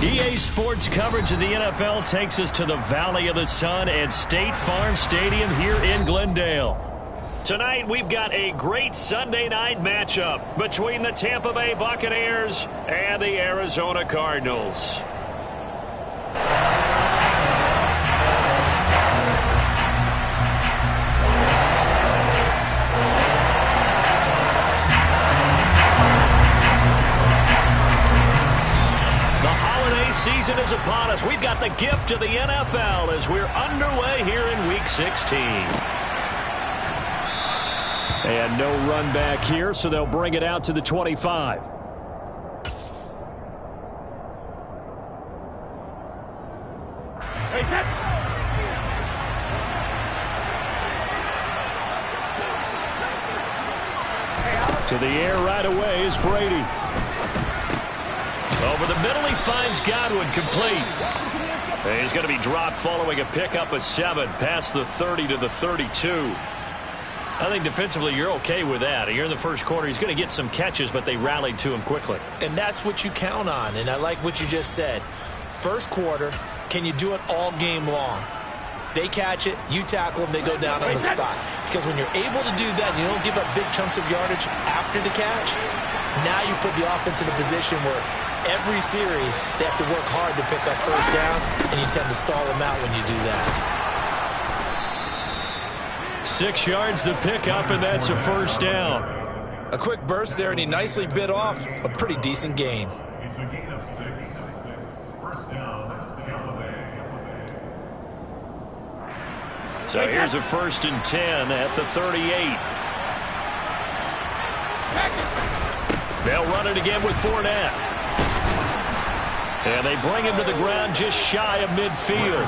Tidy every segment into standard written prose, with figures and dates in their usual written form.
EA Sports coverage of the NFL takes us to the Valley of the Sun at State Farm Stadium here in Glendale. Tonight, we've got a great Sunday night matchup between the Tampa Bay Buccaneers and the Arizona Cardinals. Season is upon us. We've got the gift of the NFL as we're underway here in Week 16. And no run back here, so they'll bring it out to the 25. To the air right away is Brady. Over the middle, he finds Godwin complete. And he's going to be dropped following a pickup of 7 past the 30 to the 32. I think defensively you're okay with that. Here in the first quarter, he's going to get some catches, but they rallied to him quickly. And that's what you count on, and I like what you just said. First quarter, can you do it all game long? They catch it, you tackle them, they go down on the spot. Because when you're able to do that and you don't give up big chunks of yardage after the catch, now you put the offense in a position where every series, they have to work hard to pick up first downs, and you tend to stall them out when you do that. 6 yards the pickup, and that's a first down. A quick burst there, and he nicely bit off a pretty decent gain. So here's a 1st and 10 at the 38. They'll run it again with Fournette. And they bring him to the ground just shy of midfield.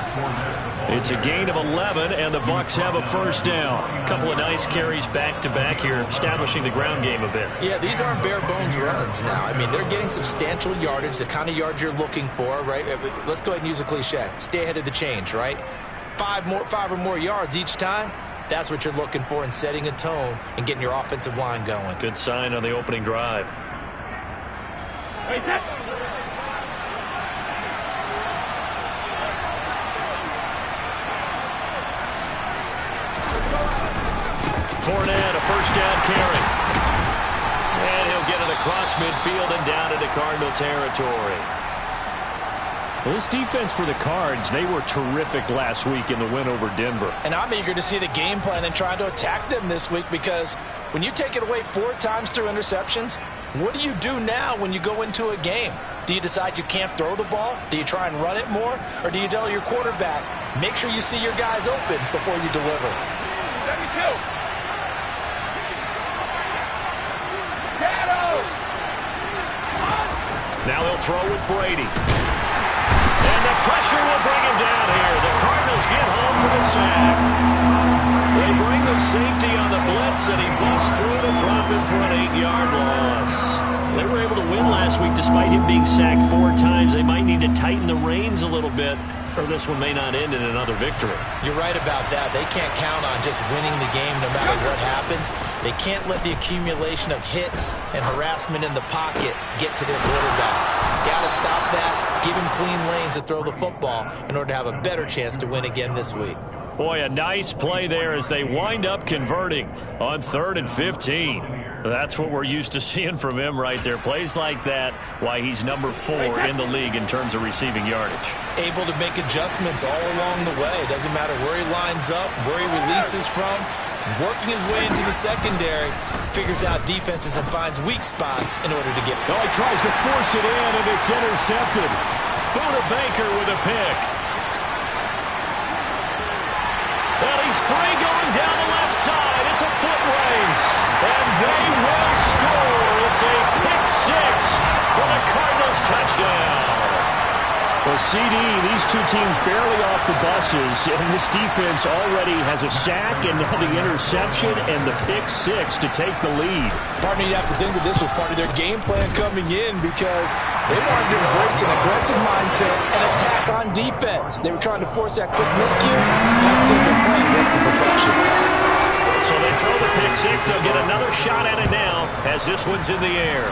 It's a gain of 11, and the Bucs have a first down. A couple of nice carries back-to-back here, establishing the ground game a bit. Yeah, these aren't bare-bones runs now. I mean, they're getting substantial yardage, the kind of yards you're looking for, right? Let's go ahead and use a cliche. Stay ahead of the change, right? 5 or more yards each time. That's what you're looking for in setting a tone and getting your offensive line going. Good sign on the opening drive. Fournette, a first down carry. And he'll get it across midfield and down into Cardinal territory. Well, this defense for the Cards, they were terrific last week in the win over Denver. And I'm eager to see the game plan and trying to attack them this week, because when you take it away 4 times through interceptions, what do you do now when you go into a game? Do you decide you can't throw the ball? Do you try and run it more? Or do you tell your quarterback, make sure you see your guys open before you deliver? Now he'll throw with Brady. And the pressure will bring him down here. The Cardinals get home for the sack. They bring the safety on the blitz, and he busts through to drop him for an 8-yard loss. They were able to win last week despite him being sacked 4 times. They might need to tighten the reins a little bit, or this one may not end in another victory. You're right about that. They can't count on just winning the game no matter what happens. They can't let the accumulation of hits and harassment in the pocket get to their quarterback. Got to stop that, give him clean lanes to throw the football in order to have a better chance to win again this week. Boy, a nice play there as they wind up converting on 3rd and 15. That's what we're used to seeing from him right there. Plays like that, why he's number 4 in the league in terms of receiving yardage. Able to make adjustments all along the way. Doesn't matter where he lines up, where he releases from. Working his way into the secondary, figures out defenses and finds weak spots in order to get. Oh, he tries to force it in, and it's intercepted. Buda Baker with a pick. Well, he's free going down the left side. It's a foot race. And they will score. It's a pick 6 for the Cardinals touchdown. Well, CD, these two teams barely off the buses, and this defense already has a sack and now the interception and the pick 6 to take the lead. Partner, you have to think that this was part of their game plan coming in, because they wanted to embrace an aggressive mindset and attack on defense. They were trying to force that quick miscue. That's it, their plan worked to perfection. So they throw the pick 6. They'll get another shot at it now as this one's in the air.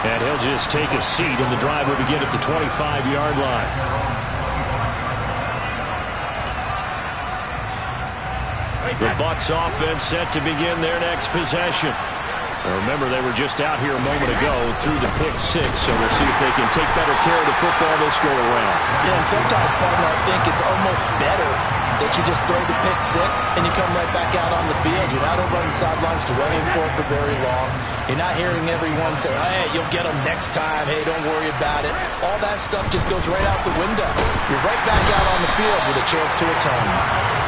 And he'll just take a seat, and the drive will begin at the 25-yard line. The Bucs offense set to begin their next possession. Remember, they were just out here a moment ago through the pick six, so we'll see if they can take better care of the football this go around. Yeah, and sometimes, partner, I think it's almost better that you just throw the pick six and you come right back out on the field. You're not over on the sidelines dwelling for it for very long. You're not hearing everyone say, hey, you'll get them next time. Hey, don't worry about it. All that stuff just goes right out the window. You're right back out on the field with a chance to atone.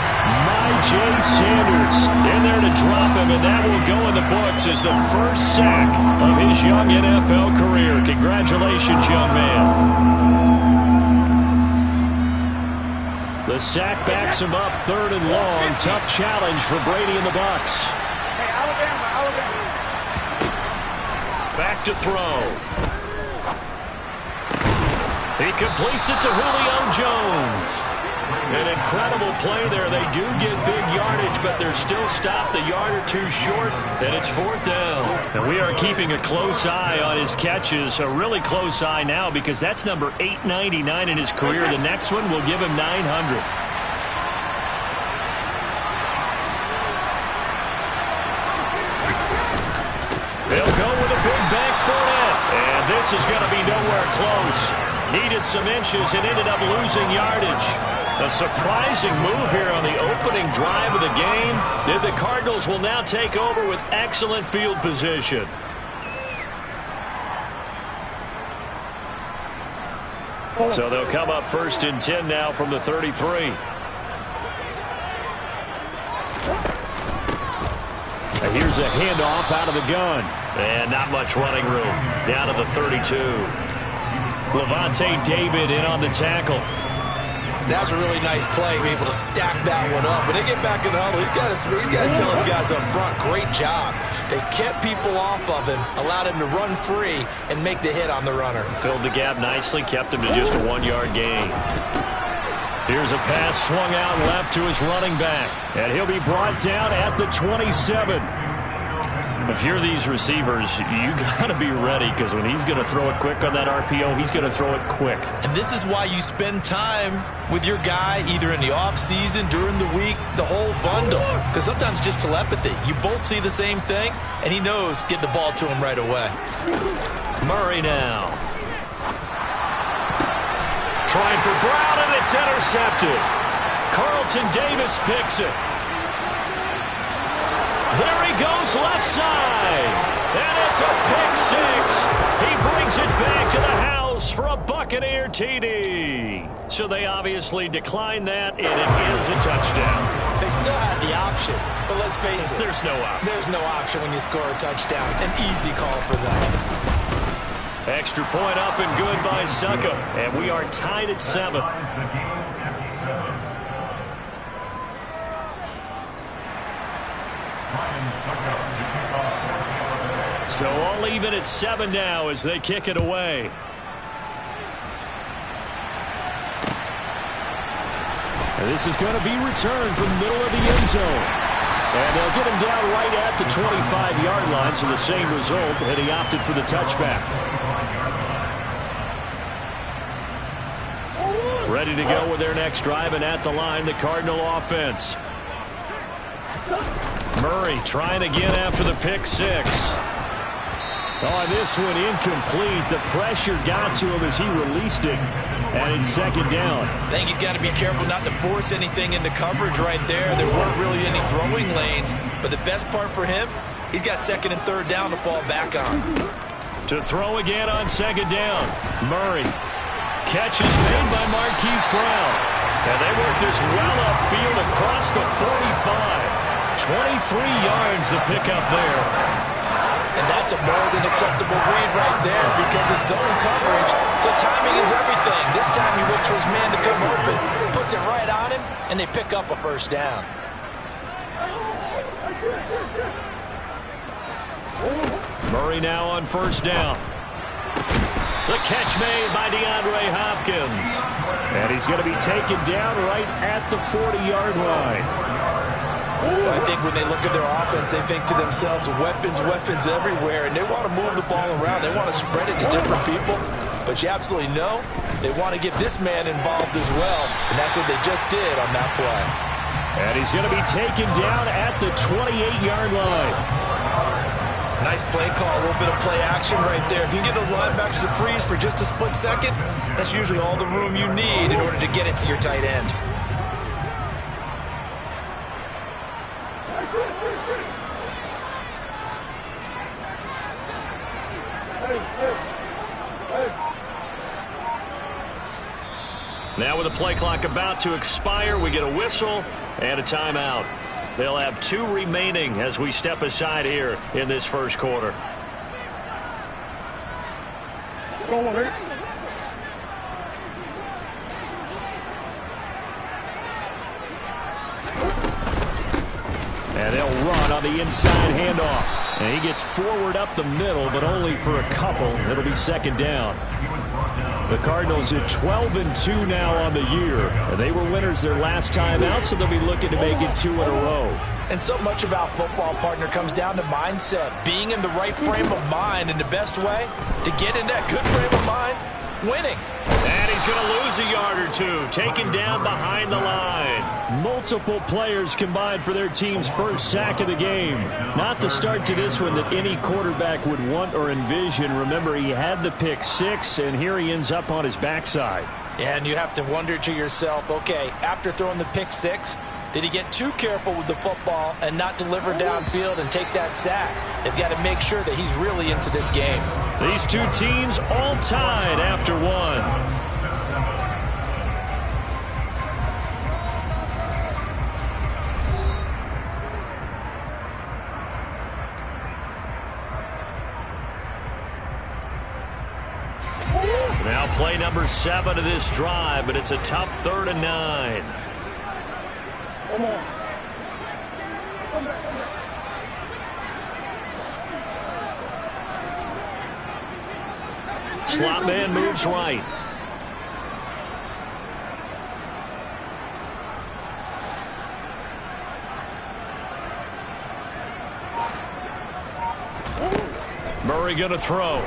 Jay Sanders in there to drop him, and that will go in the books as the first sack of his young NFL career. Congratulations, young man. The sack backs him up 3rd and long. Tough challenge for Brady and the Bucs. Hey, Alabama. Back to throw. He completes it to Julio Jones. An incredible play there. They do get big yardage, but they're still stopped a yard or two short, and it's 4th down. And we are keeping a close eye on his catches, a really close eye now, because that's number 899 in his career. The next one will give him 900. They'll go with a big bank Fournette, and this is going to be nowhere close. Needed some inches and ended up losing yardage. A surprising move here on the opening drive of the game. The Cardinals will now take over with excellent field position. So they'll come up 1st and 10 now from the 33. And here's a handoff out of the gun. And not much running room. Down to the 32. Levante David in on the tackle. That was a really nice play, be able to stack that one up. When they get back in the huddle, he's got to tell his guys up front, great job. They kept people off of him, allowed him to run free and make the hit on the runner. Filled the gap nicely, kept him to just a 1-yard gain. Here's a pass swung out left to his running back, and he'll be brought down at the 27. If you're these receivers, you got to be ready, because when he's going to throw it quick on that RPO, he's going to throw it quick. And this is why you spend time with your guy either in the offseason, during the week, the whole bundle. Because sometimes just telepathy. You both see the same thing, and he knows get the ball to him right away. Murray now. Trying for Brown, and it's intercepted. Carlton Davis picks it. There he goes left side. And it's a pick six. He brings it back to the house for a Buccaneer TD. So they obviously declined that, and it is a touchdown. They still had the option, but let's face it. There's no option. There's no option when you score a touchdown. An easy call for them. Extra point up and good by Succa. And we are tied at 7. So all even at 7 now as they kick it away. And this is going to be returned from the middle of the end zone. And they'll get him down right at the 25-yard line, so the same result, and he opted for the touchback. Ready to go with their next drive, and at the line, the Cardinal offense. Murray trying again after the pick six. Oh, this one incomplete. The pressure got to him as he released it. And it's 2nd down. I think he's got to be careful not to force anything into coverage right there. There weren't really any throwing lanes. But the best part for him, he's got 2nd and 3rd down to fall back on. To throw again on 2nd down. Murray. Catch is made by Marquise Brown. And they work this well upfield across the 45. 23 yards the pickup there. And that's a more than acceptable read right there because it's zone coverage, so timing is everything. This time he waits for his man to come open, puts it right on him, and they pick up a 1st down. Murray now on 1st down. The catch made by DeAndre Hopkins. And he's going to be taken down right at the 40-yard line. But I think when they look at their offense, they think to themselves, weapons, weapons everywhere, and they want to move the ball around. They want to spread it to different people. But you absolutely know they want to get this man involved as well, and that's what they just did on that play. And he's going to be taken down at the 28-yard line. Nice play call, a little bit of play action right there. If you can get those linebackers to freeze for just a split second, that's usually all the room you need in order to get it to your tight end. Now with the play clock about to expire, we get a whistle and a timeout. They'll have 2 remaining as we step aside here in this first quarter. And they'll run on the inside handoff. And he gets forward up the middle, but only for a couple. It'll be second down. The Cardinals at 12-2 now on the year. And they were winners their last time out, so they'll be looking to make it 2 in a row. And so much about football, partner, comes down to mindset. Being in the right frame of mind, and the best way to get in that good frame of mind, winning. And he's going to lose a yard or 2, taken down behind the line. Multiple players combined for their team's first sack of the game. Not the start to this one that any quarterback would want or envision. Remember, he had the pick 6, and here he ends up on his backside. And you have to wonder to yourself, okay, after throwing the pick 6, did he get too careful with the football and not deliver downfield and take that sack? They've got to make sure that he's really into this game. These 2 teams all tied after 1. Now play number 7 of this drive, but it's a tough 3rd and 9. Slot man moves right. Murray going to throw.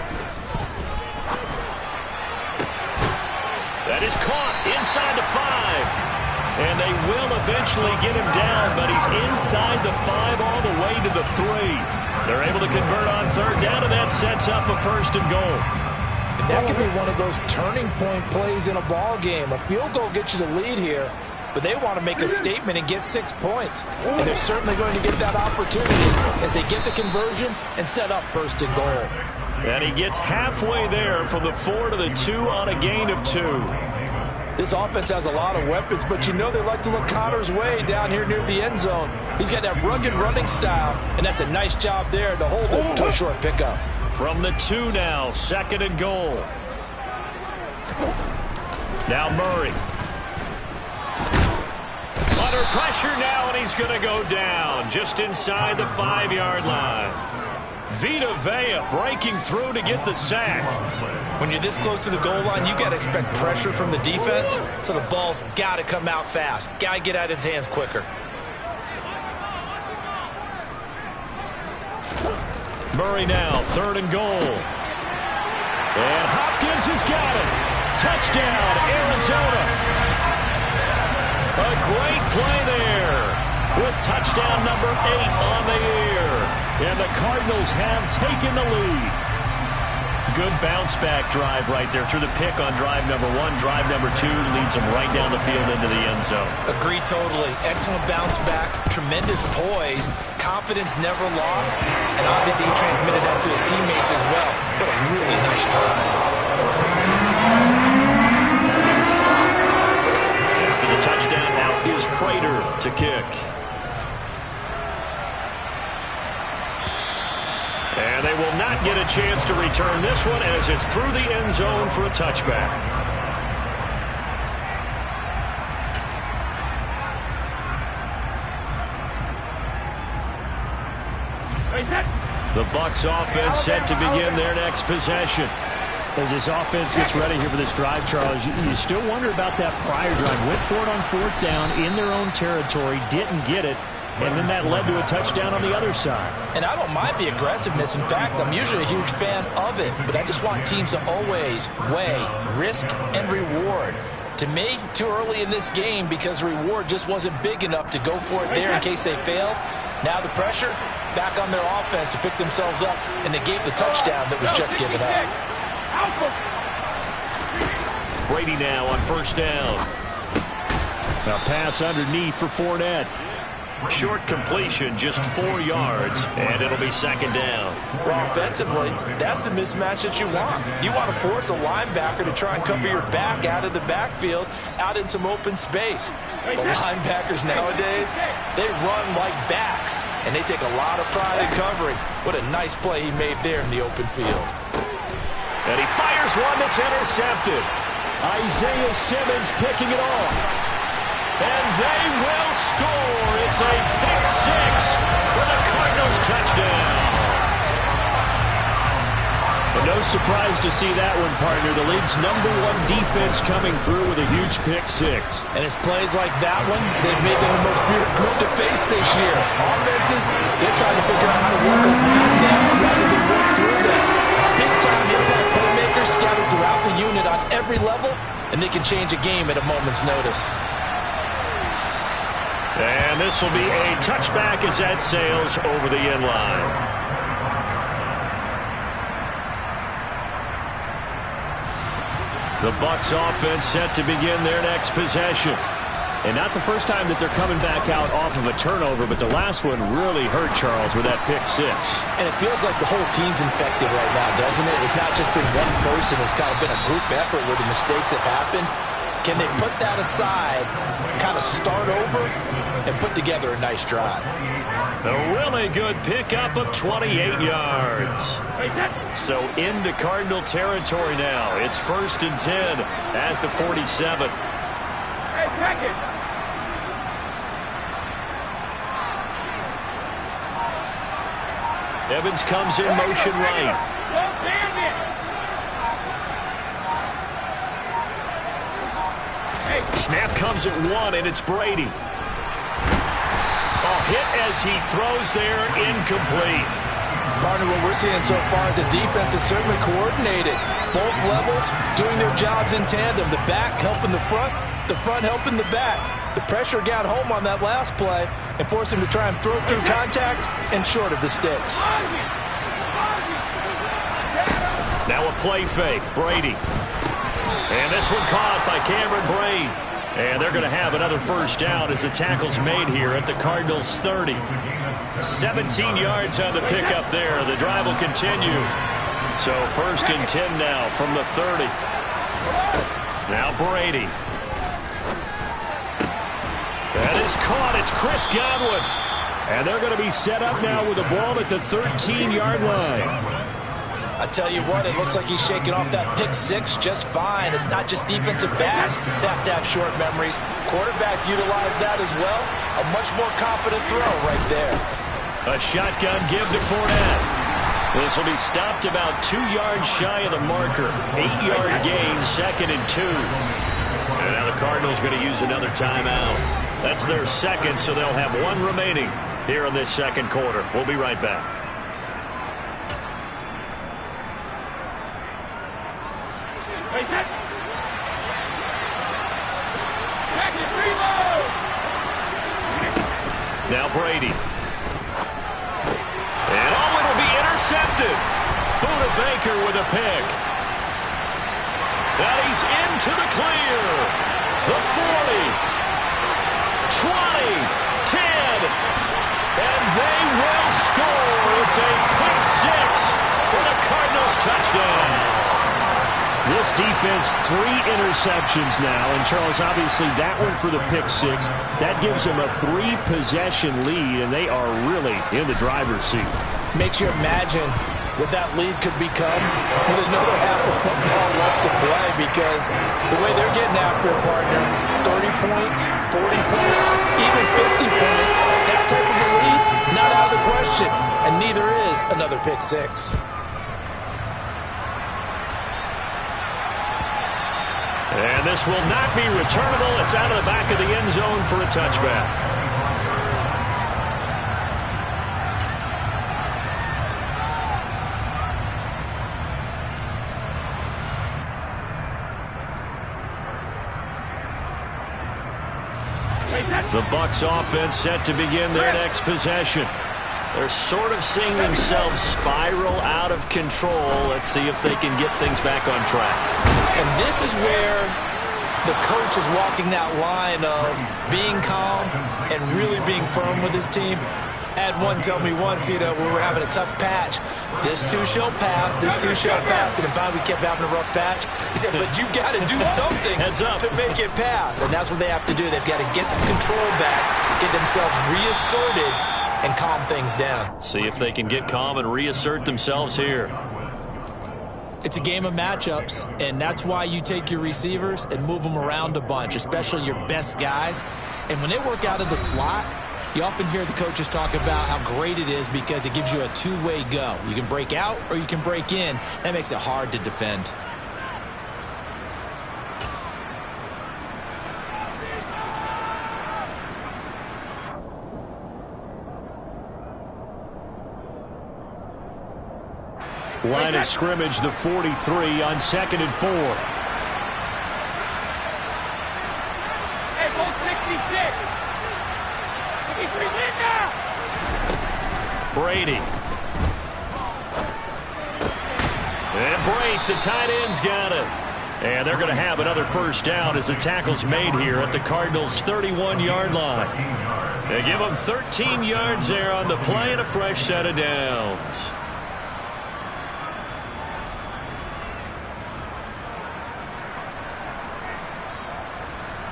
That is caught inside the 5. And they will eventually get him down, but he's inside the 5 all the way to the 3. They're able to convert on 3rd down, and that sets up a 1st and goal. And that could be one of those turning point plays in a ball game. A field goal gets you the lead here, but they want to make a statement and get 6 points. And they're certainly going to get that opportunity as they get the conversion and set up 1st and goal. And he gets halfway there from the 4 to the 2 on a gain of 2. This offense has a lot of weapons, but you know they like to look Connor's way down here near the end zone. He's got that rugged running style, and that's a nice job there to hold it to a short pickup. From the 2 now, 2nd and goal. Now Murray. Under pressure now, and he's going to go down just inside the 5-yard line. Vita Vea breaking through to get the sack. When you're this close to the goal line, you got to expect pressure from the defense, so the ball's got to come out fast. Got to get out of his hands quicker. Murray now, 3rd and goal. And Hopkins has got it. Touchdown, Arizona. A great play there with touchdown number 8 on the year. And the Cardinals have taken the lead. Good bounce-back drive right there through the pick on drive number 1. Drive number 2 leads them right down the field into the end zone. Agree totally. Excellent bounce-back, tremendous poise, confidence never lost, and obviously he transmitted that to his teammates as well. What a really nice drive. After the touchdown, now is Prater to kick. And they will not get a chance to return this one as it's through the end zone for a touchback. The Bucs offense set to begin their next possession. As this offense gets ready here for this drive, Charles, you still wonder about that prior drive. Went for it on 4th down in their own territory, didn't get it. and then that led to a touchdown on the other side. And I don't mind the aggressiveness. In fact, I'm usually a huge fan of it, but I just want teams to always weigh risk and reward. To me, too early in this game because reward just wasn't big enough to go for it there in case they failed. Now the pressure back on their offense to pick themselves up and negate the touchdown that was just given up. Brady now on first down. A pass underneath for Fournette. Short completion, just 4 yards, and it'll be second down. Well, offensively, that's the mismatch that you want. You want to force a linebacker to try and cover your back out of the backfield, out in some open space. The linebackers nowadays, they run like backs, and they take a lot of pride in covering. What a nice play he made there in the open field. And he fires one that's intercepted. Isaiah Simmons picking it off. And they will score. It's a pick six for the Cardinals touchdown. But no surprise to see that one, partner. The league's #1 defense coming through with a huge pick six. And it's plays like that one, they've made them the most feared group to face this year. Offenses, they're trying to figure out how to work around them rather than work through them. Big-time impact playmakers scattered throughout the unit on every level, and they can change a game at a moment's notice. And this will be a touchback as that sails over the end line. The Bucs offense set to begin their next possession. And not the first time that they're coming back out off of a turnover, but the last one really hurt Charles with that pick six. And it feels like the whole team's infected right now, doesn't it? It's not just been one person. It's kind of been a group effort where the mistakes have happened. Can they put that aside, kind of start over, and put together a nice drive? A really good pickup of 28 yards. So into Cardinal territory now. It's 1st and 10 at the 47. Hey, check it. Evans comes in motion right. Don't damn it. Snap comes at 1, and it's Brady. Oh, hit as he throws there, incomplete. Partner, what we're seeing so far is the defense is certainly coordinated. Both levels doing their jobs in tandem. The back helping the front helping the back. The pressure got home on that last play and forced him to try and throw through contact and short of the sticks. Now a play fake, Brady. And this one caught by Cameron Braid. And they're going to have another first down as the tackle's made here at the Cardinals 30. 17 yards on the pickup there. The drive will continue. So 1st and 10 now from the 30. Now Brady. That is caught. It's Chris Godwin. And they're going to be set up now with the ball at the 13-yard line. I tell you what, it looks like he's shaking off that pick six just fine. It's not just defensive backs that have to have short memories. Quarterbacks utilize that as well. A much more confident throw right there. A shotgun give to Fournette. This will be stopped about 2 yards shy of the marker. 8-yard gain, 2nd and 2. And now the Cardinals going to use another timeout. That's their second, so they'll have one remaining here in this second quarter. We'll be right back. Now Brady. And it'll be intercepted. Buda Baker with a pick. That he's into the clear. The 40. 20. 10. And they will score. It's a pick six for the Cardinals touchdown. This defense, 3 interceptions now. And, Charles, obviously that one for the pick six, that gives them a 3-possession lead, and they are really in the driver's seat. Makes you imagine what that lead could become with another half of football left to play, because the way they're getting after it, partner, 30 points, 40 points, even 50 points, that type of a lead, not out of the question, and neither is another pick six. And this will not be returnable. It's out of the back of the end zone for a touchback. The Bucs offense set to begin their next possession. They're sort of seeing themselves spiral out of control. Let's see if they can get things back on track. And this is where the coach is walking that line of being calm and really being firm with his team. I had one tell me once, we were having a tough patch. This too shall pass, this too shall pass. And finally we kept having a rough patch. He said, but you got to do something to make it pass. And that's what they have to do. They've got to get some control back, get themselves reasserted, and calm things down. See if they can get calm and reassert themselves here. It's a game of matchups, and that's why you take your receivers and move them around a bunch, especially your best guys. And when they work out of the slot, you often hear the coaches talk about how great it is because it gives you a two-way go. You can break out or you can break in. That makes it hard to defend. Line of scrimmage, the 43 on 2nd and 4. Hey, ball 66. 63 in now. Brady. And Brate, the tight end's got it. And they're going to have another first down as the tackle's made here at the Cardinals' 31-yard line. They give them 13 yards there on the play and a fresh set of downs.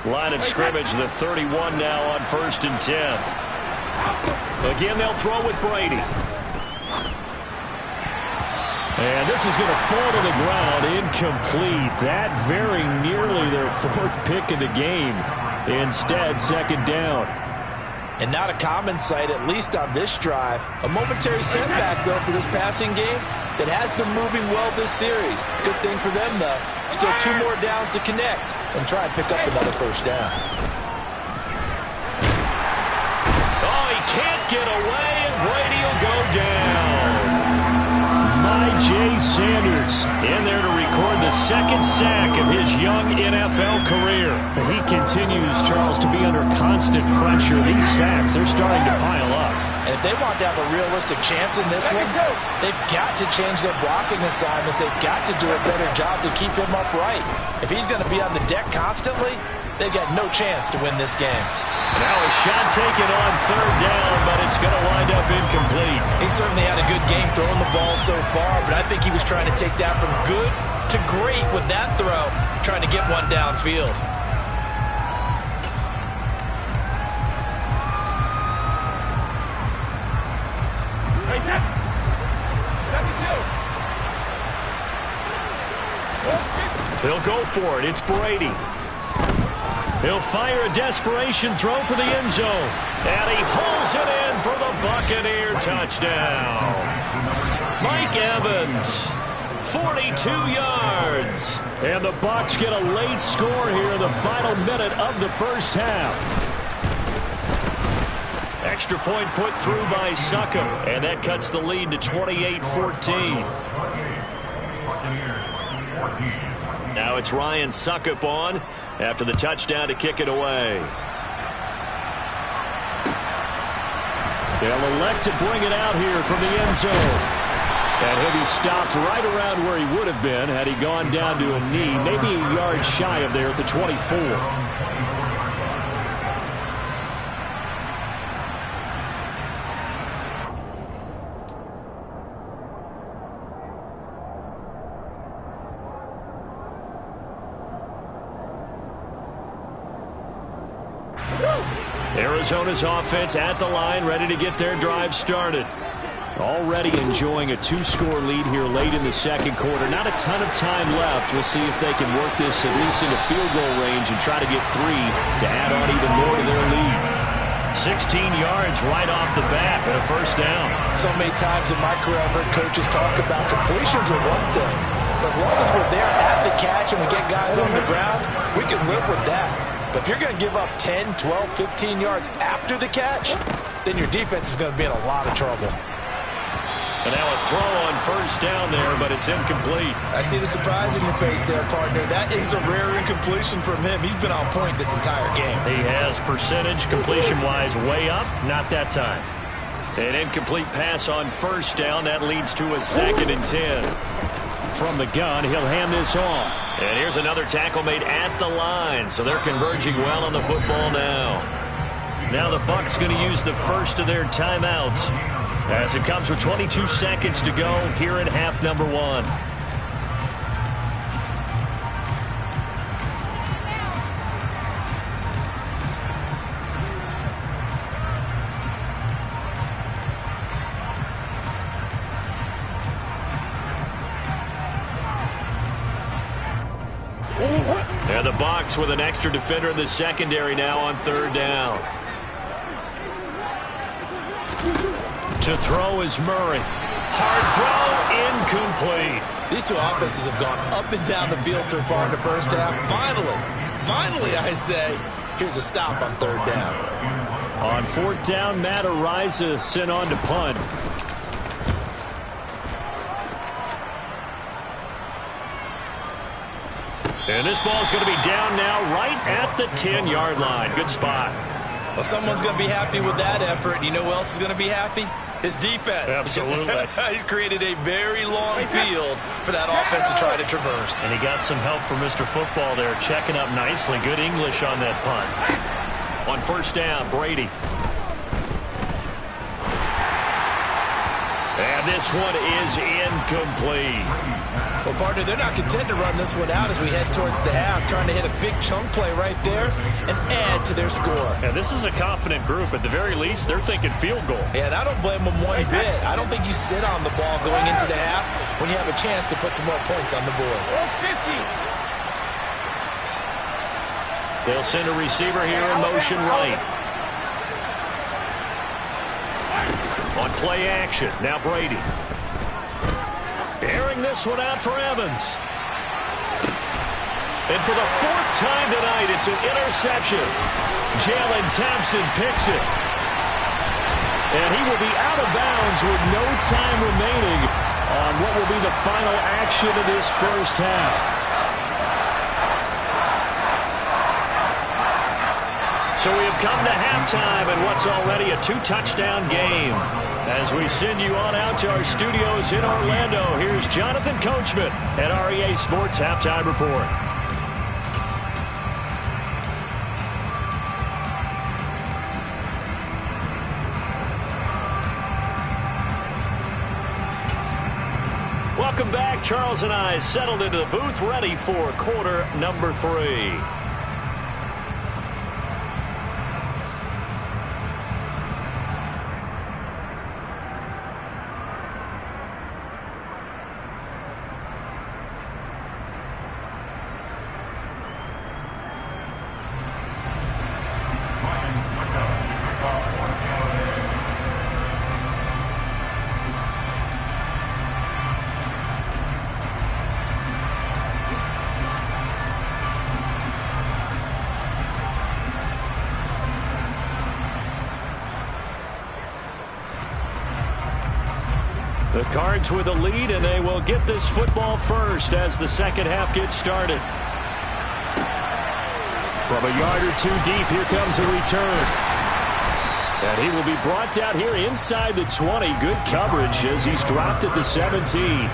Line of scrimmage, the 31 now on 1st and 10. Again, they'll throw with Brady. And this is going to fall to the ground, incomplete. That very nearly their 4th pick of the game. Instead, 2nd down. And not a common sight, at least on this drive. A momentary setback, though, for this passing game that has been moving well this series. Good thing for them, though. Still 2 more downs to connect and try and pick up another first down. Oh, he can't get away, and Brady will go down. Jay Sanders in there to record the 2nd sack of his young NFL career. He continues, Charles, to be under constant pressure. These sacks, they're starting to pile up. And if they want to have a realistic chance in this one, they've got to change their blocking assignments. They've got to do a better job to keep him upright. If he's going to be on the deck constantly, they've got no chance to win this game. Now a shot taken on 3rd down, but it's going to wind up incomplete. He certainly had a good game throwing the ball so far, but I think he was trying to take that from good to great with that throw, trying to get one downfield. He'll go for it. It's Brady. He'll fire a desperation throw for the end zone. And he pulls it in for the Buccaneer touchdown. Mike Evans, 42 yards. And the Bucs get a late score here in the final minute of the first half. Extra point put through by Succop. And that cuts the lead to 28-14. Now it's Ryan Succop on after the touchdown to kick it away. They'll elect to bring it out here from the end zone. And he'll be stopped right around where he would have been had he gone down to a knee, maybe a yard shy of there at the 24. Arizona's offense at the line, ready to get their drive started. Already enjoying a 2-score lead here late in the 2nd quarter. Not a ton of time left. We'll see if they can work this at least into field goal range and try to get 3 to add on even more to their lead. 16 yards right off the bat and a first down. So many times in my career I've heard coaches talk about completions are one thing. But as long as we're there at the catch and we get guys on the ground, we can live with that. But if you're going to give up 10, 12, 15 yards after the catch, then your defense is going to be in a lot of trouble. And now a throw on first down there, but it's incomplete. I see the surprise in your face there, partner. That is a rare incompletion from him. He's been on point this entire game. He has percentage completion-wise way up, not that time. An incomplete pass on first down. That leads to a 2nd and 10. From the gun, he'll hand this off. And here's another tackle made at the line, so they're converging well on the football now. Now the Bucs going to use the first of their timeouts, as it comes with 22 seconds to go here in half number 1. And the Bucs with an extra defender in the secondary now on 3rd down. To throw is Murray. Hard throw, incomplete. These two offenses have gone up and down the field so far in the first half. Finally, I say, here's a stop on 3rd down. On 4th down, Matt Ariza sent on to punt. And this ball's going to be down now right at the 10-yard line. Good spot. Well, someone's going to be happy with that effort. You know who else is going to be happy? His defense. Absolutely. He's created a very long field for that offense to try to traverse. And he got some help from Mr. Football there, checking up nicely. Good English on that punt. On 1st down, Brady. And this one is incomplete. Well, partner, they're not content to run this one out as we head towards the half, trying to hit a big chunk play right there and add to their score. And this is a confident group. At the very least, they're thinking field goal. Yeah, and I don't blame them one bit. I don't think you sit on the ball going into the half when you have a chance to put some more points on the board. 50. They'll send a receiver here in motion right. On play action, now Brady. Airing this one out for Evans. And for the 4th time tonight, it's an interception. Jalen Thompson picks it. And he will be out of bounds with no time remaining on what will be the final action of this first half. So we have come to halftime in what's already a 2-touchdown game. As we send you on out to our studios in Orlando, here's Jonathan Coachman at REA Sports Halftime Report. Welcome back. Charles and I settled into the booth, ready for quarter number 3. The Cards with a lead, and they will get this football first as the second half gets started. From a yard or 2 deep, here comes a return. And he will be brought down here inside the 20. Good coverage as he's dropped at the 17.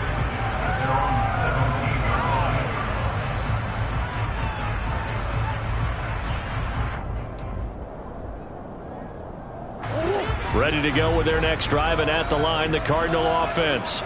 Ready to go with their next drive, and at the line, the Cardinal offense.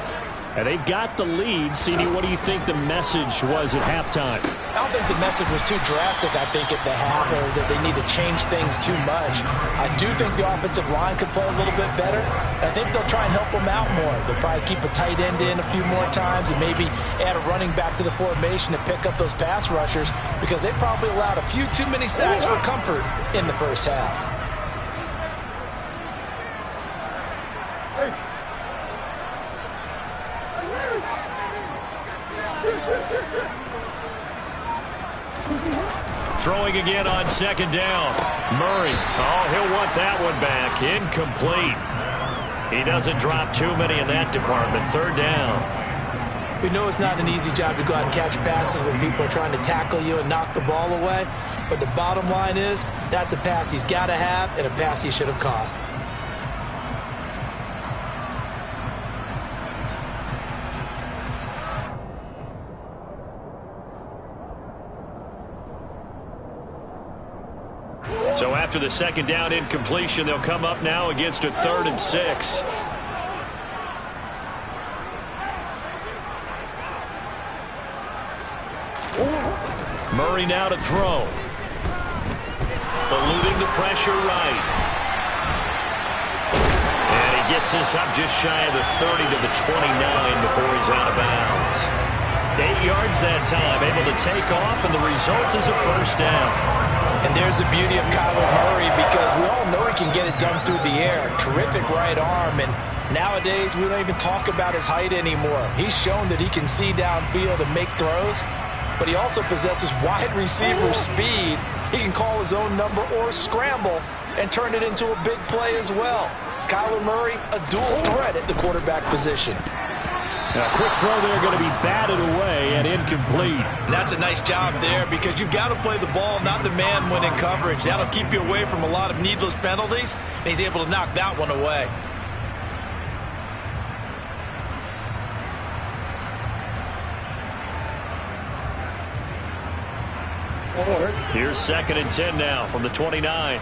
And they've got the lead. CD, what do you think the message was at halftime? I don't think the message was too drastic, I think, at the half, or that they need to change things too much. I do think the offensive line could play a little bit better. I think they'll try and help them out more. They'll probably keep a tight end in a few more times and maybe add a running back to the formation to pick up those pass rushers, because they probably allowed a few too many sacks for comfort in the first half. Throwing again on second down. Murray. Oh, he'll want that one back. Incomplete. Well, I think the message was too drastic, I think, at the half, or that they need to change things too much. I do think the offensive line could play a little bit better. I think they'll try and help them out more. They'll probably keep a tight end in a few more times and maybe add a running back to the formation to pick up those pass rushers, because they probably allowed a few too many sacks for comfort in the first half. Throw again on second down. He doesn't drop too many in that department. Third down. We know it's not an easy job to go out and catch passes when people are trying to tackle you and knock the ball away. But the bottom line is, that's a pass he's got to have and a pass he should have caught. So after the second down incompletion, they'll come up now against a 3rd and 6. Murray now to throw. Eluding the pressure right. And he gets us up just shy of the 30 to the 29 before he's out of bounds. 8 yards that time, able to take off, and the result is a first down. And there's the beauty of Kyler Murray, because we all know he can get it done through the air. Terrific right arm, and nowadays we don't even talk about his height anymore. He's shown that he can see downfield and make throws, but he also possesses wide receiver speed. He can call his own number or scramble and turn it into a big play as well. Kyler Murray, a dual threat at the quarterback position. A quick throw there, going to be batted away and incomplete. And that's a nice job there, because you've got to play the ball, not the man when in coverage. That'll keep you away from a lot of needless penalties, and he's able to knock that one away. Here's 2nd and 10 now from the 29.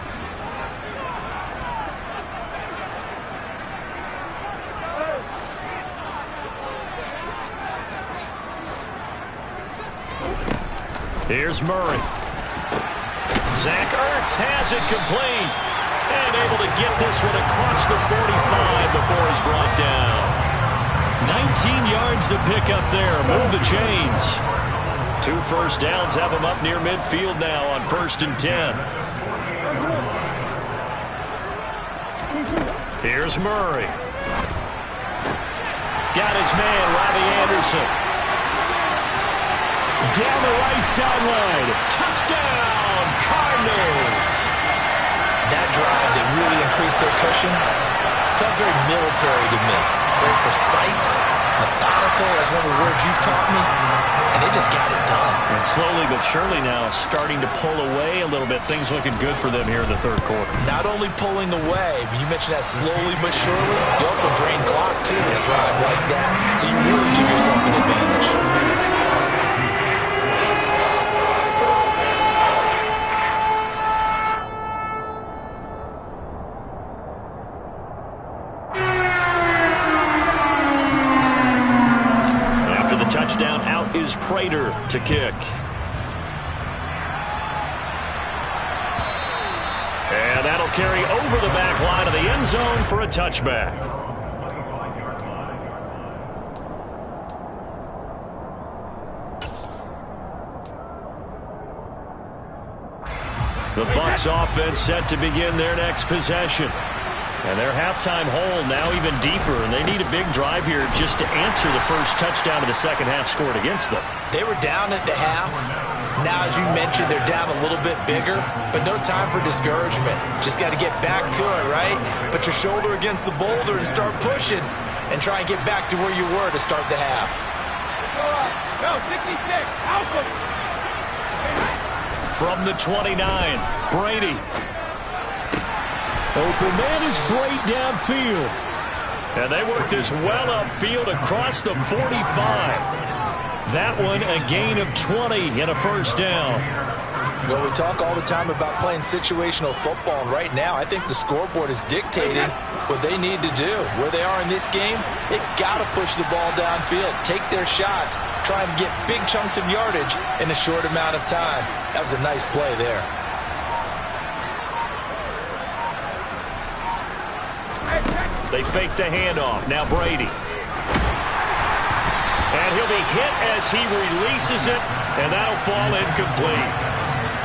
Here's Murray. Zach Ertz has it complete. And able to get this one across the 45 before he's brought down. 19 yards to pick up there. Move the chains. 2 first downs have him up near midfield now on 1st and 10. Here's Murray. Got his man, Robbie Anderson. Down the right sideline. Touchdown, Cardinals. That drive that really increased their cushion felt very military to me. Very precise, methodical, that's one of the words you've taught me. And they just got it done. And slowly but surely now starting to pull away a little bit. Things looking good for them here in the 3rd quarter. Not only pulling away, but you mentioned that slowly but surely. You also drain clock, too, with a drive like that. So you really give yourself an advantage. Touchdown, out is Prater to kick. And that'll carry over the back line of the end zone for a touchback. The Bucs offense set to begin their next possession. And their halftime hole now even deeper, and they need a big drive here just to answer the first touchdown of the second half scored against them. They were down at the half. Now, as you mentioned, they're down a little bit bigger, but no time for discouragement. Just got to get back to it, right? Put your shoulder against the boulder and start pushing, and try and get back to where you were to start the half. Go, 66, Alpha. From the 29, Brady. Open man is great downfield. And they work this well upfield across the 45. That one a gain of 20 and a first down. Well, we talk all the time about playing situational football, and right now I think the scoreboard is dictating what they need to do. Where they are in this game, they've got to push the ball downfield, take their shots, try and get big chunks of yardage in a short amount of time. That was a nice play there. They fake the handoff. Now Brady. And he'll be hit as he releases it, and that'll fall incomplete.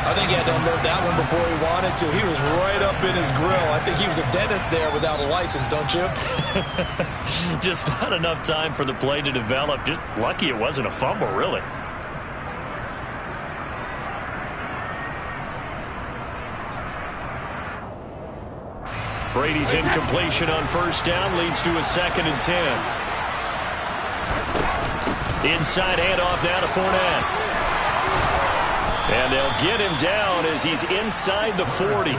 I think he had to unload that one before he wanted to. He was right up in his grill. I think he was a dentist there without a license, don't you? Just not enough time for the play to develop. Just lucky it wasn't a fumble, really. Brady's incompletion on first down leads to a 2nd and 10. Inside handoff now to Fournette. And they'll get him down as he's inside the 40.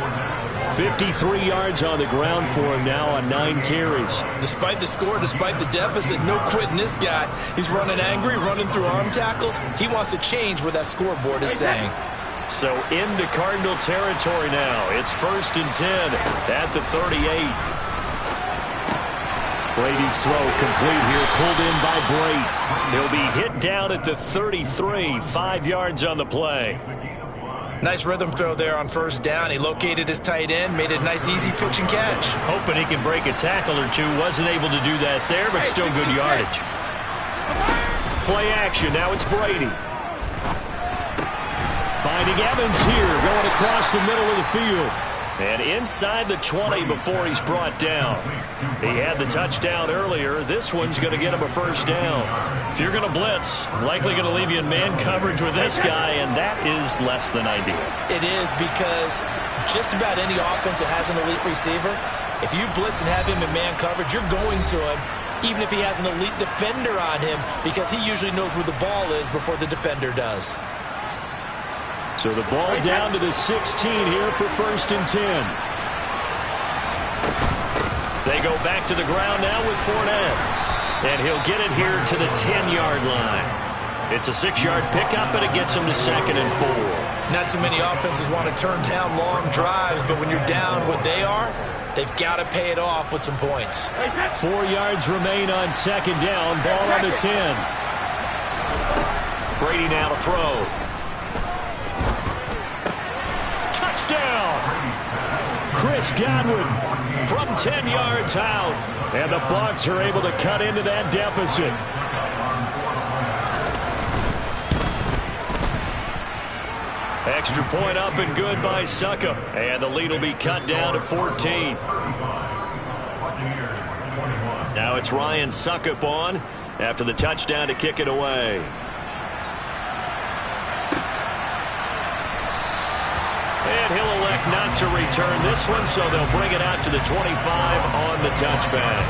53 yards on the ground for him now on 9 carries. Despite the score, despite the deficit, no quitting this guy. He's running angry, running through arm tackles. He wants to change what that scoreboard is saying. So into Cardinal territory now. It's 1st and 10 at the 38. Brady's throw complete here, pulled in by Brate. He'll be hit down at the 33, 5 yards on the play. Nice rhythm throw there on first down. He located his tight end, made a nice easy pitch and catch. Hoping he can break a tackle or two. Wasn't able to do that there, but still good yardage. Play action. Now it's Brady. Finding Evans here, going across the middle of the field. And inside the 20 before he's brought down. He had the touchdown earlier. This one's going to get him a first down. If you're going to blitz, likely going to leave you in man coverage with this guy, and that is less than ideal. It is, because just about any offense that has an elite receiver, if you blitz and have him in man coverage, you're going to him, even if he has an elite defender on him, because he usually knows where the ball is before the defender does. So the ball down to the 16 here for 1st and 10. They go back to the ground now with Fournette. And he'll get it here to the 10-yard line. It's a 6-yard pickup, and it gets him to 2nd and 4. Not too many offenses want to turn down long drives, but when you're down what they are, they've got to pay it off with some points. 4 yards remain on 2nd down. Ball on the 10. Brady now to throw. Touchdown! Chris Godwin from 10 yards out. And the Bucs are able to cut into that deficit. Extra point up and good by Succop. And the lead will be cut down to 14. Now it's Ryan Succop on after the touchdown to kick it away. And he'll elect not to return this one, so they'll bring it out to the 25 on the touchback.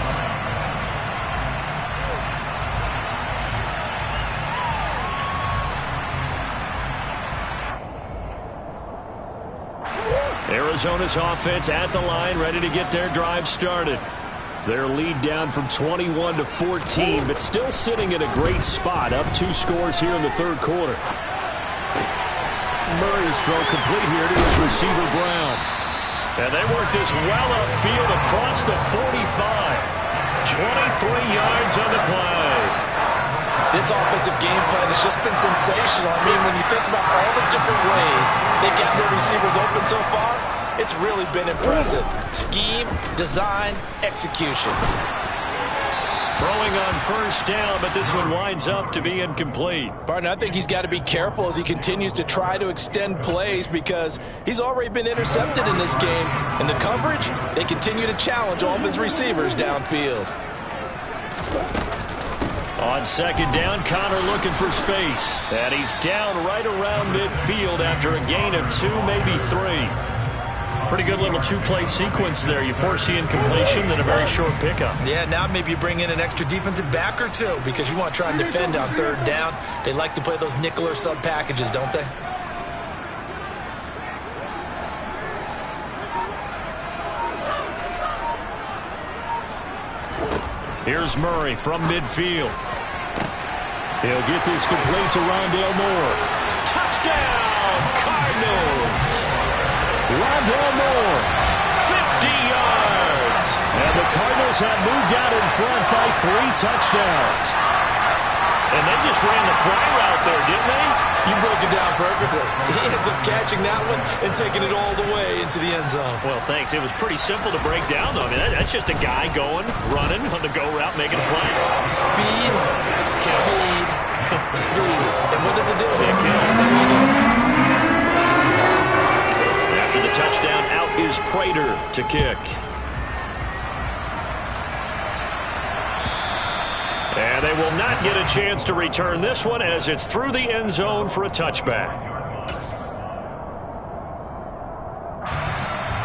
Arizona's offense at the line, ready to get their drive started. Their lead down from 21 to 14, but still sitting at a great spot, up 2 scores here in the 3rd quarter. Murray's throw complete here to his receiver, Brown. And they work this well upfield across the 45. 23 yards on the play. This offensive game plan has just been sensational. I mean, when you think about all the different ways they've gotten their receivers open so far, it's really been impressive. Scheme, design, execution. Throwing on first down, but this one winds up to be incomplete. Barton, I think he's got to be careful as he continues to try to extend plays, because he's already been intercepted in this game. And the coverage, they continue to challenge all of his receivers downfield. On 2nd down, Connor looking for space. And he's down right around midfield after a gain of 2, maybe 3. Pretty good little 2-play sequence there. You force the incompletion, then a very short pickup. Yeah, now maybe you bring in an extra defensive back or two, because you want to try and defend on 3rd down. They like to play those nickel or sub packages, don't they? Here's Murray from midfield. He'll get this complete to Rondale Moore. Touchdown, Cardinals! Rondale Moore, 50 yards. And the Cardinals have moved out in front by 3 touchdowns. And they just ran the fly route there, didn't they? You broke it down perfectly. He ends up catching that one and taking it all the way into the end zone. Well, thanks. It was pretty simple to break down, though. I mean, that's just a guy going, running on the go route, making a play. Speed, speed, speed. And what does it do? It kills. After the touchdown, out is Prater to kick. And they will not get a chance to return this one, as it's through the end zone for a touchback.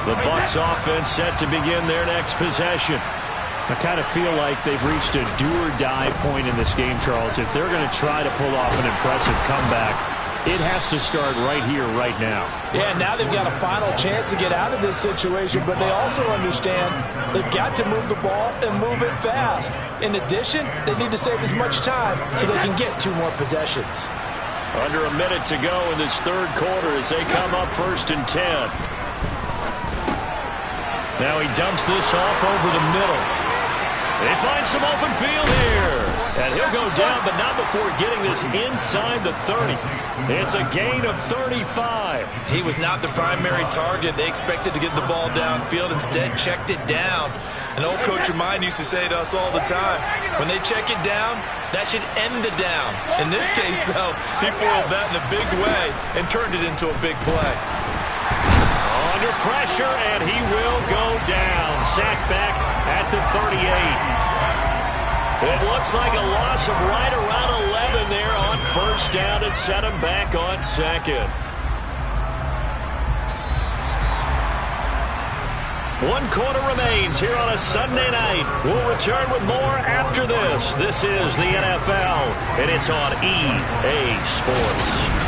The Bucs offense set to begin their next possession. I kind of feel like they've reached a do-or-die point in this game, Charles. If they're going to try to pull off an impressive comeback, it has to start right here, right now. Yeah, now they've got a final chance to get out of this situation, but they also understand they've got to move the ball and move it fast. In addition, they need to save as much time so they can get 2 more possessions. Under a minute to go in this third quarter as they come up 1st and 10. Now he dumps this off over the middle. They find some open field here. And he'll go down, but not before getting this inside the 30. It's a gain of 35. He was not the primary target. They expected to get the ball downfield. Instead, checked it down. An old coach of mine used to say to us all the time, when they check it down, that should end the down. In this case, though, he foiled that in a big way and turned it into a big play. Under pressure, and he will go down. Sacked back at the 38. It looks like a loss of right around 11 there on 1st down to set him back on 2nd. 1 quarter remains here on a Sunday night. We'll return with more after this. This is the NFL, and it's on EA Sports.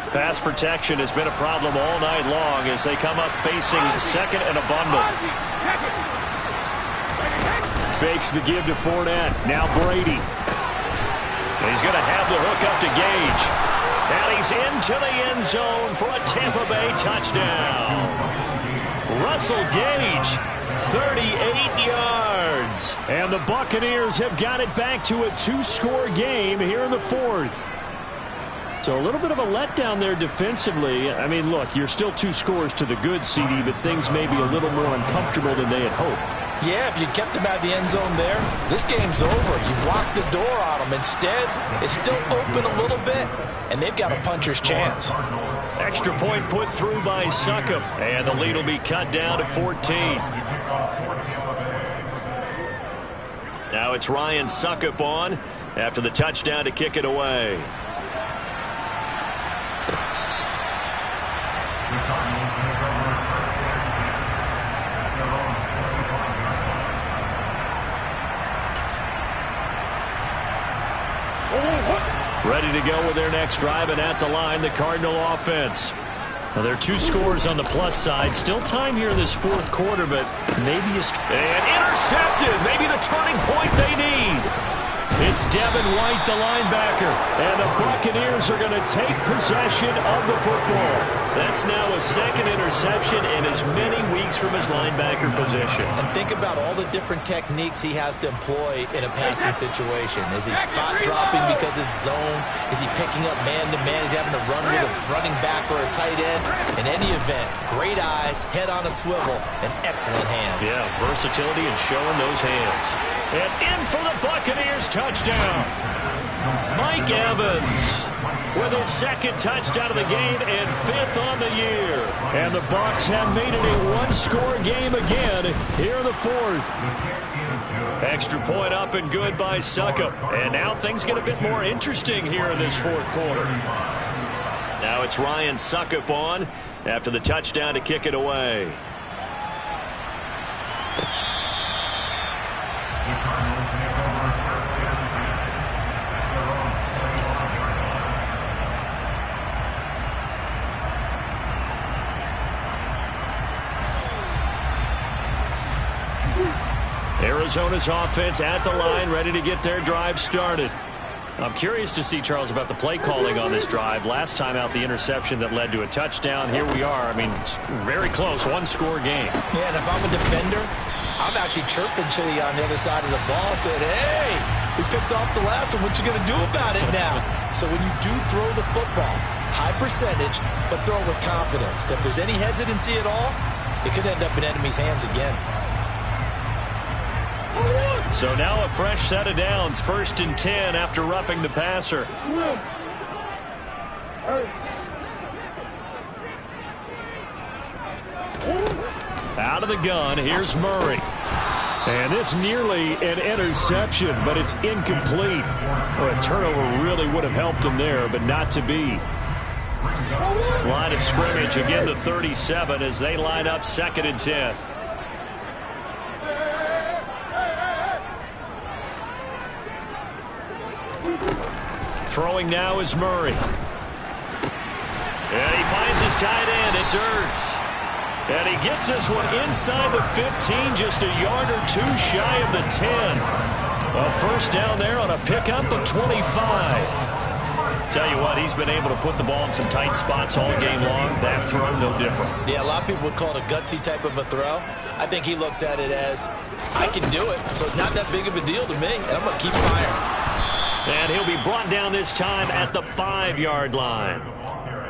Pass protection has been a problem all night long as they come up facing 2nd and a bundle. Fakes the give to Fournette. Now Brady. He's going to have the hook up to Gage. And he's into the end zone for a Tampa Bay touchdown. Russell Gage, 38 yards. And the Buccaneers have got it back to a 2-score game here in the 4th. So a little bit of a letdown there defensively. I mean, look, you're still 2 scores to the good, CD, but things may be a little more uncomfortable than they had hoped. Yeah, if you kept him out of the end zone there, this game's over. You've locked the door on him. Instead, it's still open a little bit, and they've got a puncher's chance. Extra point put through by Succop, and the lead will be cut down to 14. Now it's Ryan Succop on after the touchdown to kick it away. Ready to go with their next drive, and at the line, the Cardinal offense. Now, there are 2 scores on the plus side. Still time here in this 4th quarter, but maybe and intercepted. Maybe the turning point they need. It's Devin White, the linebacker, and the Buccaneers are going to take possession of the football. That's now a 2nd interception in as many weeks from his linebacker position. And think about all the different techniques he has to employ in a passing situation. Is he spot dropping because it's zone? Is he picking up man-to-man? Is he having to run with a running back or a tight end? In any event, great eyes, head on a swivel, and excellent hands. Yeah, versatility and showing those hands. And in for the Buccaneers touchdown. Mike Evans with his 2nd touchdown of the game and 5th on the year. And the Bucs have made it a 1-score game again here in the 4th. Extra point up and good by Succop. And now things get a bit more interesting here in this 4th quarter. Now it's Ryan Succop on after the touchdown to kick it away. Arizona's offense at the line, ready to get their drive started. I'm curious to see, Charles, about the play calling on this drive. Last time out, the interception that led to a touchdown. Here we are. I mean, it's very close, 1-score game. Yeah, and if I'm a defender, I'm actually chirping Chili on the other side of the ball, saying, hey, we picked off the last one. What you going to do about it now? So when you do throw the football, high percentage, but throw it with confidence. If there's any hesitancy at all, it could end up in enemy's hands again. So now a fresh set of downs, 1st and 10 after roughing the passer. Out of the gun, here's Murray. And this nearly an interception, but it's incomplete. Well, a turnover really would have helped him there, but not to be. Line of scrimmage, again the 37 as they line up 2nd and 10. Throwing now is Murray. And he finds his tight end. It's Ertz. And he gets this one inside the 15, just a yard or two shy of the 10. A first down there on a pickup of 25. Tell you what, he's been able to put the ball in some tight spots all game long. That throw, no different. Yeah, a lot of people would call it a gutsy type of a throw. I think he looks at it as, I can do it, so it's not that big of a deal to me, and I'm going to keep firing. And he'll be brought down this time at the 5-yard line.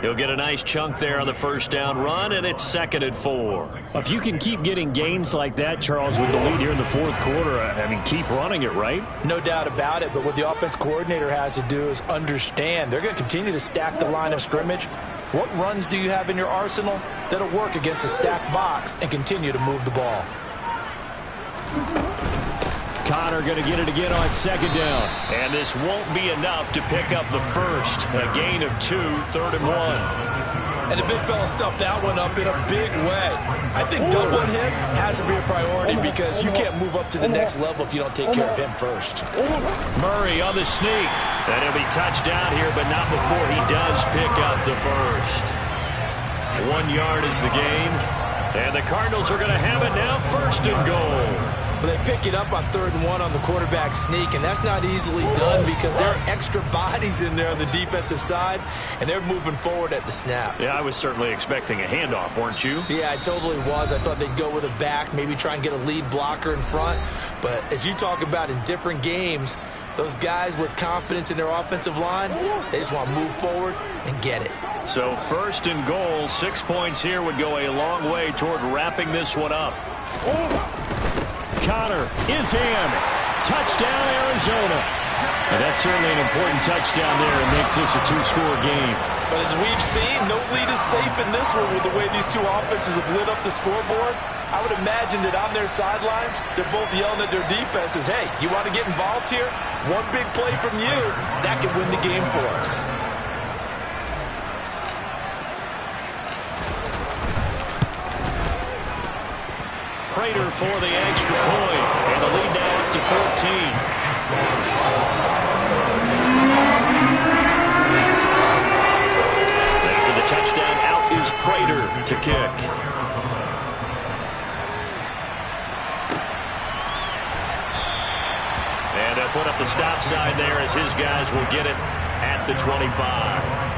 He'll get a nice chunk there on the first down run, and it's 2nd and 4. If you can keep getting gains like that, Charles, with the lead here in the 4th quarter, I mean, keep running it, right? No doubt about it, but what the offense coordinator has to do is understand they're going to continue to stack the line of scrimmage. What runs do you have in your arsenal that'll work against a stacked box and continue to move the ball? Connor going to get it again on 2nd down. And this won't be enough to pick up the first. A gain of 2, 3rd and 1. And the big fella stuffed that one up in a big way. I think doubling him has to be a priority because you can't move up to the next level if you don't take care of him first. Murray on the sneak. And he'll be touched down here, but not before he does pick up the first. 1 yard is the gain. And the Cardinals are going to have it now, 1st and goal. But they pick it up on 3rd and 1 on the quarterback sneak, and that's not easily done because there are extra bodies in there on the defensive side, and they're moving forward at the snap. Yeah, I was certainly expecting a handoff, weren't you? Yeah, I totally was. I thought they'd go with a back, maybe try and get a lead blocker in front. But as you talk about in different games, those guys with confidence in their offensive line, they just want to move forward and get it. So 1st and goal, 6 points here would go a long way toward wrapping this one up. Connor is in. Touchdown, Arizona. And that's certainly an important touchdown there and makes this a 2-score game. But as we've seen, no lead is safe in this one with the way these two offenses have lit up the scoreboard. I would imagine that on their sidelines, they're both yelling at their defenses, hey, you want to get involved here? One big play from you, that could win the game for us. Prater for the extra point, and the lead now up to 14. After the touchdown, out is Prater to kick. And they'll put up the stop sign there as his guys will get it at the 25.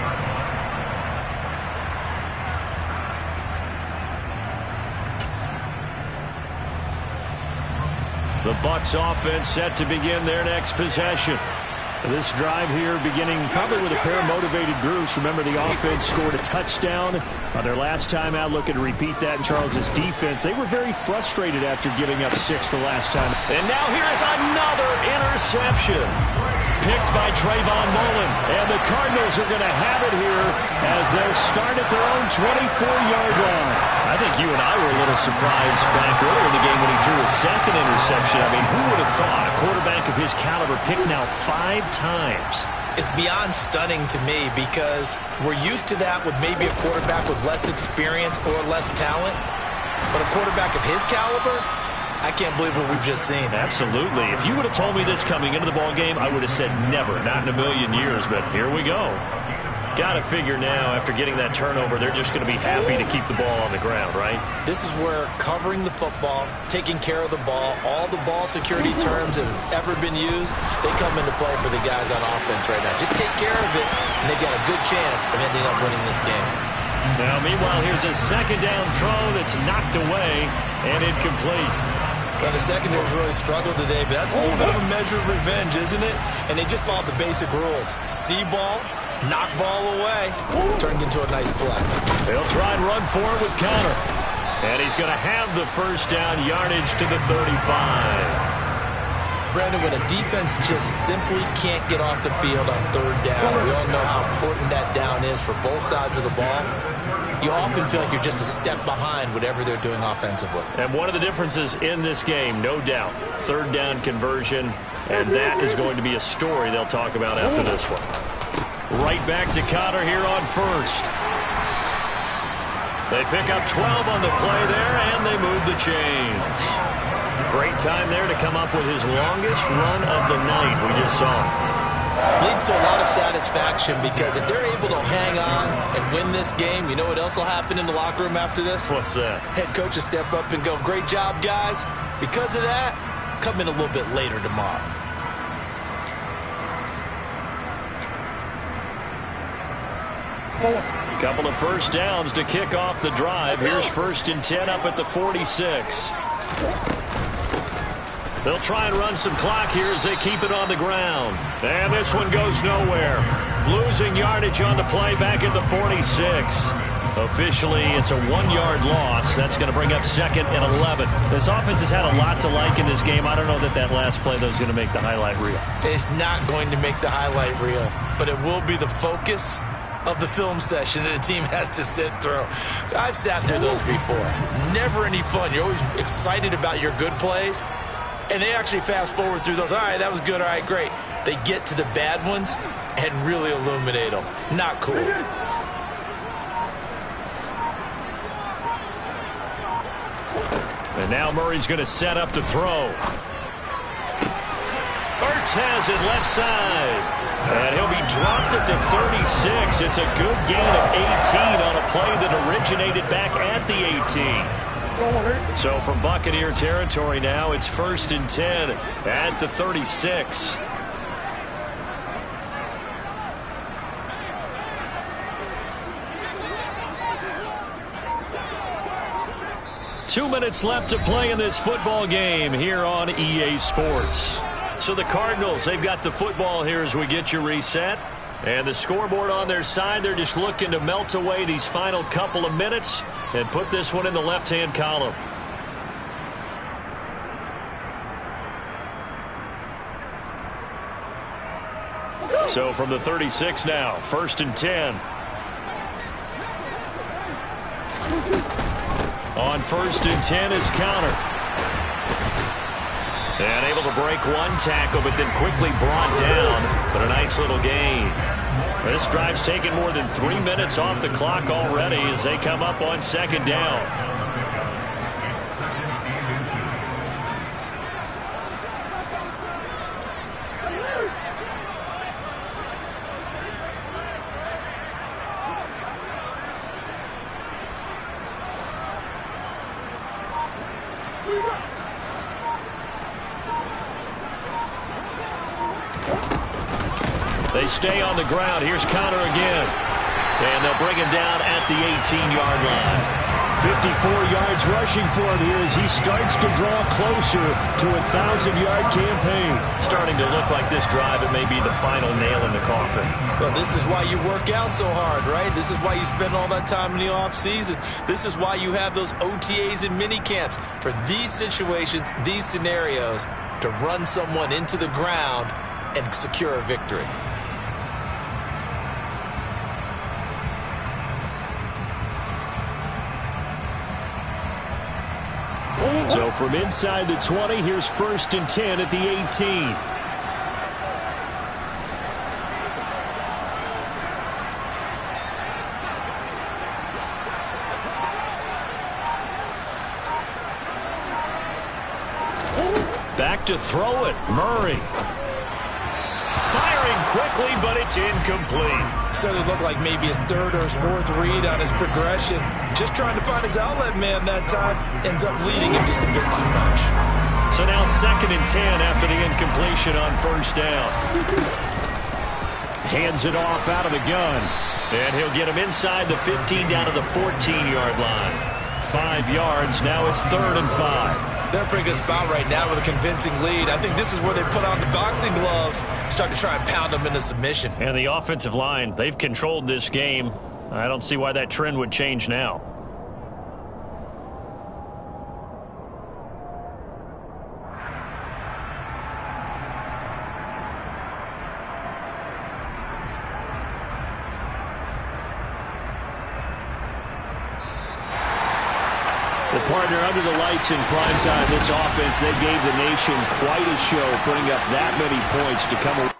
The Bucs offense set to begin their next possession. This drive here beginning probably with a pair of motivated groups. Remember, the offense scored a touchdown on their last time out. Looking to repeat that in Charles's defense. They were very frustrated after giving up 6 the last time. And now here is another interception. Picked by Trayvon Mullen. And the Cardinals are going to have it here as they'll start at their own 24-yard line. I think you and I were a little surprised back earlier in the game when he threw his 2nd interception. I mean, who would have thought a quarterback of his caliber picked now 5 times? It's beyond stunning to me because we're used to that with maybe a quarterback with less experience or less talent. But a quarterback of his caliber, I can't believe what we've just seen. Absolutely. If you would have told me this coming into the ball game, I would have said never, not in a million years, but here we go. Got to figure now, after getting that turnover, they're just going to be happy to keep the ball on the ground, right? This is where covering the football, taking care of the ball, all the ball security terms that have ever been used, they come into play for the guys on offense right now. Just take care of it, and they've got a good chance of ending up winning this game. Now, meanwhile, here's a 2nd down throw that's knocked away and incomplete. Well, the secondary's really struggled today, but that's a little bit of a measure of revenge, isn't it? And they just followed the basic rules. See ball, knock ball away, turned into a nice play. They'll try and run forward with Connor. And he's going to have the first down yardage to the 35. Brandon, when a defense just simply can't get off the field on 3rd down, we all know how important that down is for both sides of the ball. you often feel like you're just a step behind whatever they're doing offensively. And one of the differences in this game, no doubt, third down conversion, and that is going to be a story they'll talk about after this one. Right back to Connor here on first. They pick up 12 on the play there, and they move the chains. Great time there to come up with his longest run of the night we just saw. Leads to a lot of satisfaction because if they're able to hang on and win this game, you know what else will happen in the locker room after this? What's that? Head coach will step up and go, great job, guys. Because of that, come in a little bit later tomorrow. Couple of first downs to kick off the drive. Here's 1st and 10 up at the 46. They'll try and run some clock here as they keep it on the ground. And this one goes nowhere. Losing yardage on the play back at the 46. Officially, it's a 1-yard loss. That's going to bring up 2nd and 11. This offense has had a lot to like in this game. I don't know that last play, though, is going to make the highlight reel. It's not going to make the highlight reel, but it will be the focus of the film session that the team has to sit through. I've sat through those before. Never any fun. You're always excited about your good plays, and they actually fast forward through those. All right, that was good. All right, great. They get to the bad ones and really illuminate them. Not cool. And now Murray's going to set up to throw. Ertz has it left side. And he'll be dropped at the 36. It's a good gain of 18 on a play that originated back at the 18. So from Buccaneer territory now, it's 1st and 10 at the 36. Two minutes left to play in this football game here on EA Sports. So the Cardinals, they've got the football here as we get you reset. And the scoreboard on their side, they're just looking to melt away these final couple of minutes and put this one in the left-hand column. So from the 36 now, 1st and 10. On 1st and 10 is Connor. And able to break one tackle, but then quickly brought down. But a nice little gain. This drive's taken more than 3 minutes off the clock already as they come up on 2nd down. They stay on the ground. Here's Connor again. And they'll bring him down at the 18-yard line. 54 yards rushing for him here as he starts to draw closer to a 1,000-yard campaign. Starting to look like this drive, it may be the final nail in the coffin. Well, this is why you work out so hard, right? This is why you spend all that time in the offseason. This is why you have those OTAs and mini camps for these situations, these scenarios, to run someone into the ground and secure a victory. So from inside the 20, here's 1st and 10 at the 18. Back to throw it, Murray. Firing quickly, but it's incomplete. Certainly looked like maybe his 3rd or his 4th read on his progression. Just trying to find his outlet man that time. Ends up leading him just a bit too much. So now 2nd and 10 after the incompletion on 1st down. Hands it off out of the gun. And he'll get him inside the 15 down to the 14-yard line. 5 yards. Now it's 3rd and 5. They're in a pretty good spot right now with a convincing lead. I think this is where they put on the boxing gloves, start to try and pound them into submission. And the offensive line, they've controlled this game. I don't see why that trend would change now. Well, partner, under the lights in prime time, this offense, they gave the nation quite a show, putting up that many points to come away.